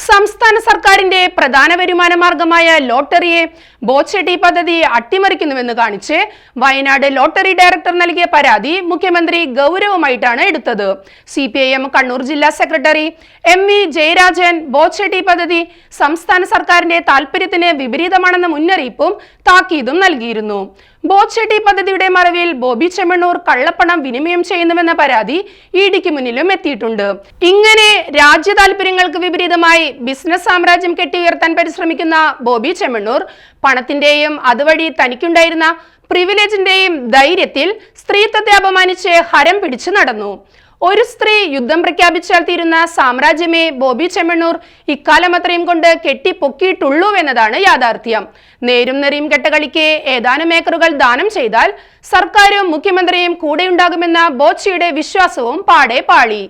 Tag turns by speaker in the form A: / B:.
A: സംസ്ഥാന സർക്കാരിന്റെ പ്രധാന വരുമാന മാർഗമായ ലോട്ടറിയെ ബോച്ചെട്ടി പദ്ധതി അട്ടിമറിക്കുന്നുവെന്ന് കാണിച്ച് വയനാട് ലോട്ടറി ഡയറക്ടർ നൽകിയ പരാതി മുഖ്യമന്ത്രി ഗൗരവമായിട്ടാണ് എടുത്തത്. CPIM കണ്ണൂർ ജില്ലാ സെക്രട്ടറി MV ജയരാജൻ ബോച്ചെട്ടി പദ്ധതി സംസ്ഥാന സർക്കാരിന്റെ താൽപര്യത്തിന് വിപരീതമാണെന്ന മുന്നറിയിപ്പും താക്കീതും നൽകിയിരുന്നു. ബോച്ചെട്ടി പദ്ധതിയുടെ മറവിൽ ബോബി ചെമ്മണ്ണൂർ കള്ളപ്പണം വിനിമയം ചെയ്യുന്നുവെന്ന പരാതി ഇഡിക്ക് മുന്നിലും എത്തിയിട്ടുണ്ട്. ഇങ്ങനെ രാജ്യ താൽപര്യങ്ങൾക്ക് വിപരീതമായി ബിസിനസ് സാമ്രാജ്യം കെട്ടിയുയർത്താൻ പരിശ്രമിക്കുന്ന ബോബി ചെമ്മണ്ണൂർ പണത്തിന്റെയും അതുവഴി തനിക്കുണ്ടായിരുന്ന പ്രിവിലേജിന്റെയും ധൈര്യത്തിൽ സ്ത്രീത്വത്തെ അപമാനിച്ച് ഹരം പിടിച്ചു നടന്നു. ഒരു സ്ത്രീ യുദ്ധം പ്രഖ്യാപിച്ചാൽ തീരുന്ന സാമ്രാജ്യമേ ബോബി ചെമ്മണ്ണൂർ ഇക്കാലം അത്രയും കൊണ്ട് കെട്ടിപ്പൊക്കിയിട്ടുള്ളൂ എന്നതാണ് യാഥാർത്ഥ്യം. നേരും നെറിയും കെട്ടകളിക്ക് ഏതാനും ഏക്കറുകൾ ദാനം ചെയ്താൽ സർക്കാരും മുഖ്യമന്ത്രിയും കൂടെയുണ്ടാകുമെന്ന ബോച്ചയുടെ വിശ്വാസവും പാടെ പാളി.